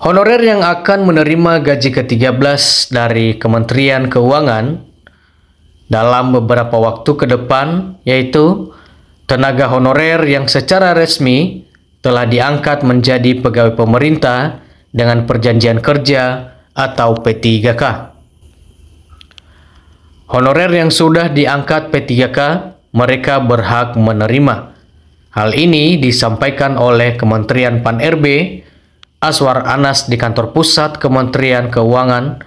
Honorer yang akan menerima gaji ke-13 dari Kementerian Keuangan dalam beberapa waktu ke depan, yaitu tenaga honorer yang secara resmi telah diangkat menjadi pegawai pemerintah dengan perjanjian kerja atau P3K. Honorer yang sudah diangkat P3K, mereka berhak menerima. Hal ini disampaikan oleh Kementerian Pan-RB Aswar Anas di kantor pusat Kementerian Keuangan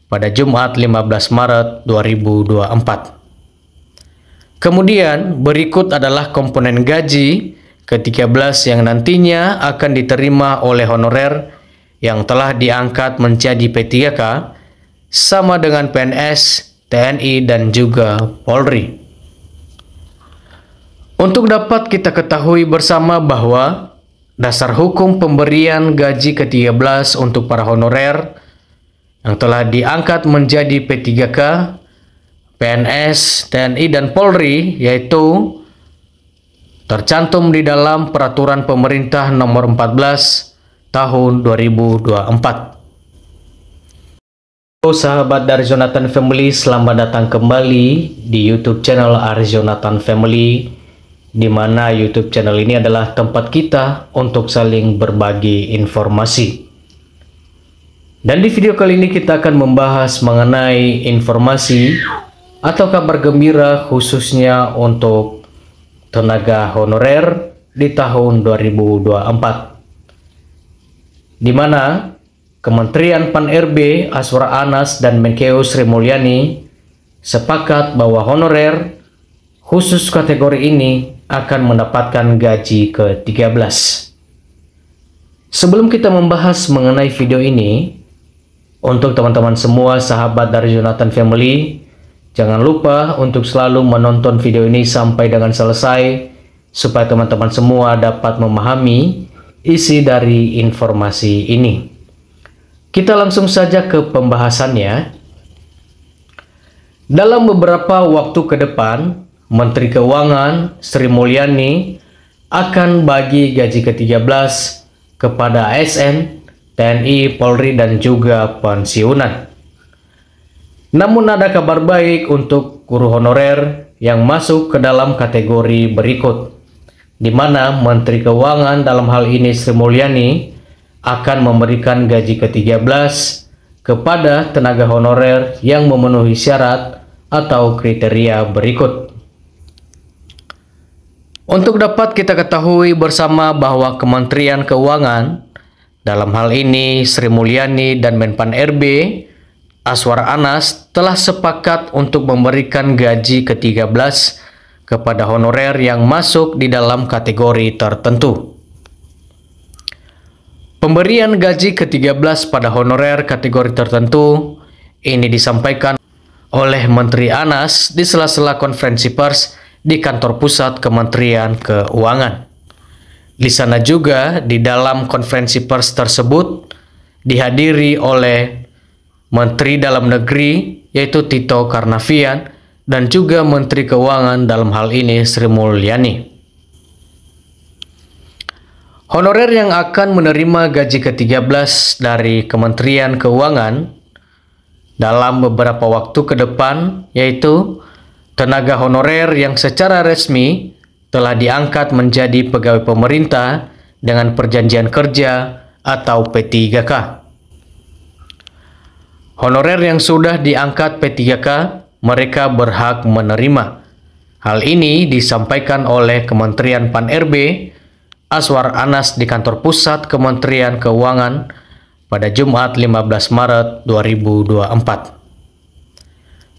pada Jumat 15 Maret 2024. Kemudian berikut adalah komponen gaji ke-13 yang nantinya akan diterima oleh honorer yang telah diangkat menjadi P3K sama dengan PNS, TNI, dan juga Polri. Untuk dapat kita ketahui bersama bahwa dasar hukum pemberian gaji ke-13 untuk para honorer yang telah diangkat menjadi P3K, PNS, TNI, dan Polri yaitu tercantum di dalam Peraturan Pemerintah Nomor 14 Tahun 2024. Halo sahabat dari Jonathan Family, selamat datang kembali di YouTube channel Aris Jonathan Family, di mana YouTube channel ini adalah tempat kita untuk saling berbagi informasi. Dan di video kali ini kita akan membahas mengenai informasi atau kabar gembira khususnya untuk tenaga honorer di tahun 2024, di mana Kementerian Pan-RB Aswar Anas dan Menkeu Sri Mulyani sepakat bahwa honorer khusus kategori ini akan mendapatkan gaji ke-13. Sebelum kita membahas mengenai video ini, untuk teman-teman semua sahabat dari Jonathan Family, jangan lupa untuk selalu menonton video ini sampai dengan selesai, supaya teman-teman semua dapat memahami isi dari informasi ini. Kita langsung saja ke pembahasannya. Dalam beberapa waktu ke depan, Menteri Keuangan Sri Mulyani akan bagi gaji ke-13 kepada ASN, TNI, Polri, dan juga pensiunan. Namun ada kabar baik untuk guru honorer yang masuk ke dalam kategori berikut, di mana Menteri Keuangan dalam hal ini Sri Mulyani akan memberikan gaji ke-13 kepada tenaga honorer yang memenuhi syarat atau kriteria berikut. Untuk dapat kita ketahui bersama bahwa Kementerian Keuangan, dalam hal ini Sri Mulyani dan Menpan RB Aswar Anas, telah sepakat untuk memberikan gaji ke-13 kepada honorer yang masuk di dalam kategori tertentu. Pemberian gaji ke-13 pada honorer kategori tertentu ini disampaikan oleh Menteri Anas di sela-sela konferensi pers di kantor pusat Kementerian Keuangan. Di sana juga di dalam konferensi pers tersebut dihadiri oleh Menteri Dalam Negeri yaitu Tito Karnavian dan juga Menteri Keuangan dalam hal ini Sri Mulyani. Honorer yang akan menerima gaji ke-13 dari Kementerian Keuangan dalam beberapa waktu ke depan yaitu tenaga honorer yang secara resmi telah diangkat menjadi pegawai pemerintah dengan perjanjian kerja atau P3K. Honorer yang sudah diangkat P3K, mereka berhak menerima. Hal ini disampaikan oleh Kementerian Pan-RB Aswar Anas di kantor pusat Kementerian Keuangan pada Jumat 15 Maret 2024.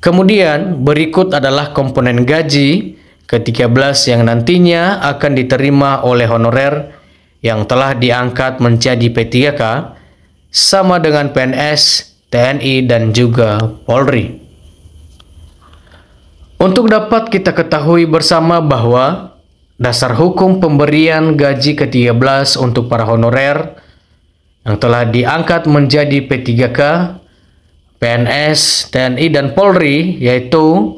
Kemudian berikut adalah komponen gaji ke-13 yang nantinya akan diterima oleh honorer yang telah diangkat menjadi P3K sama dengan PNS, TNI, dan juga Polri. Untuk dapat kita ketahui bersama bahwa dasar hukum pemberian gaji ke-13 untuk para honorer yang telah diangkat menjadi P3K, PNS, TNI, dan Polri yaitu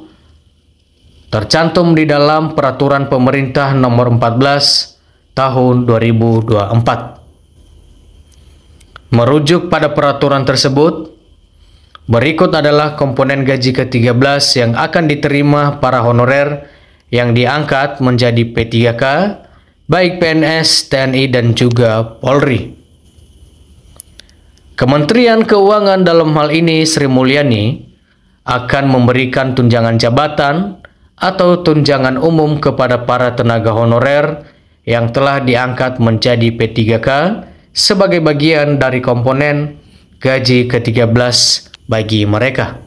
tercantum di dalam Peraturan Pemerintah Nomor 14 Tahun 2024. Merujuk pada peraturan tersebut, berikut adalah komponen gaji ke-13 yang akan diterima para honorer yang diangkat menjadi P3K, baik PNS, TNI, dan juga Polri. Kementerian Keuangan dalam hal ini Sri Mulyani akan memberikan tunjangan jabatan atau tunjangan umum kepada para tenaga honorer yang telah diangkat menjadi P3K sebagai bagian dari komponen gaji ke-13 bagi mereka.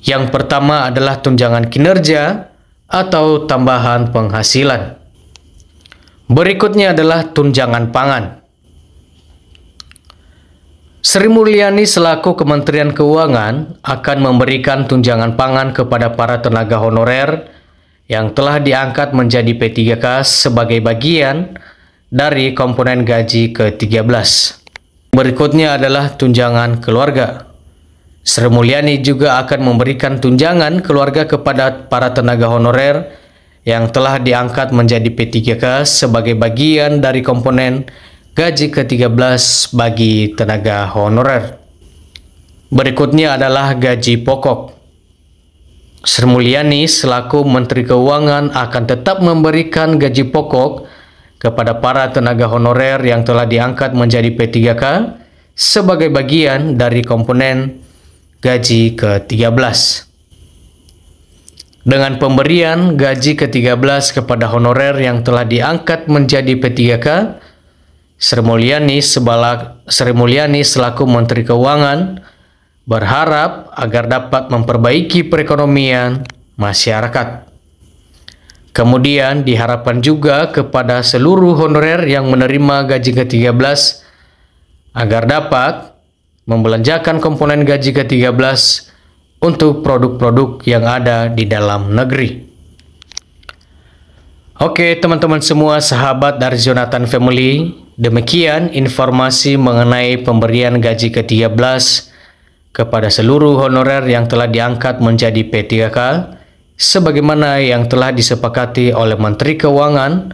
Yang pertama adalah tunjangan kinerja atau tambahan penghasilan. Berikutnya adalah tunjangan pangan. Sri Mulyani selaku Kementerian Keuangan akan memberikan tunjangan pangan kepada para tenaga honorer yang telah diangkat menjadi P3K sebagai bagian dari komponen gaji ke-13. Berikutnya adalah tunjangan keluarga. Sri Mulyani juga akan memberikan tunjangan keluarga kepada para tenaga honorer yang telah diangkat menjadi P3K sebagai bagian dari komponen gaji ke-13 bagi tenaga honorer. Berikutnya adalah gaji pokok. Sri Mulyani selaku Menteri Keuangan akan tetap memberikan gaji pokok kepada para tenaga honorer yang telah diangkat menjadi P3K sebagai bagian dari komponen gaji ke-13. Dengan pemberian gaji ke-13 kepada honorer yang telah diangkat menjadi P3K, Sri Mulyani selaku Menteri Keuangan berharap agar dapat memperbaiki perekonomian masyarakat. Kemudian diharapkan juga kepada seluruh honorer yang menerima gaji ke-13 agar dapat membelanjakan komponen gaji ke-13 untuk produk-produk yang ada di dalam negeri. Oke teman-teman semua, sahabat dari Jonathan Family, demikian informasi mengenai pemberian gaji ke-13 kepada seluruh honorer yang telah diangkat menjadi P3K sebagaimana yang telah disepakati oleh Menteri Keuangan,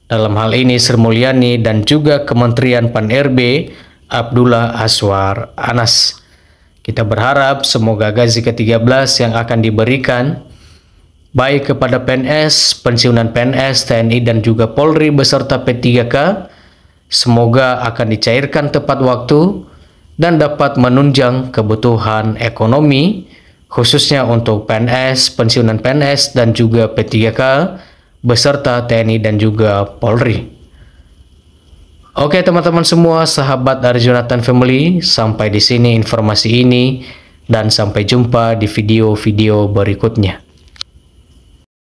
dalam hal ini Sri Mulyani, dan juga Kementerian Pan-RB Abdullah Azwar Anas. Kita berharap semoga gaji ke-13 yang akan diberikan baik kepada PNS, pensiunan PNS, TNI, dan juga Polri beserta P3K semoga akan dicairkan tepat waktu dan dapat menunjang kebutuhan ekonomi khususnya untuk PNS, pensiunan PNS, dan juga P3K beserta TNI dan juga Polri. Oke teman-teman semua, sahabat dari Jonathan Family, sampai di sini informasi ini dan sampai jumpa di video-video berikutnya.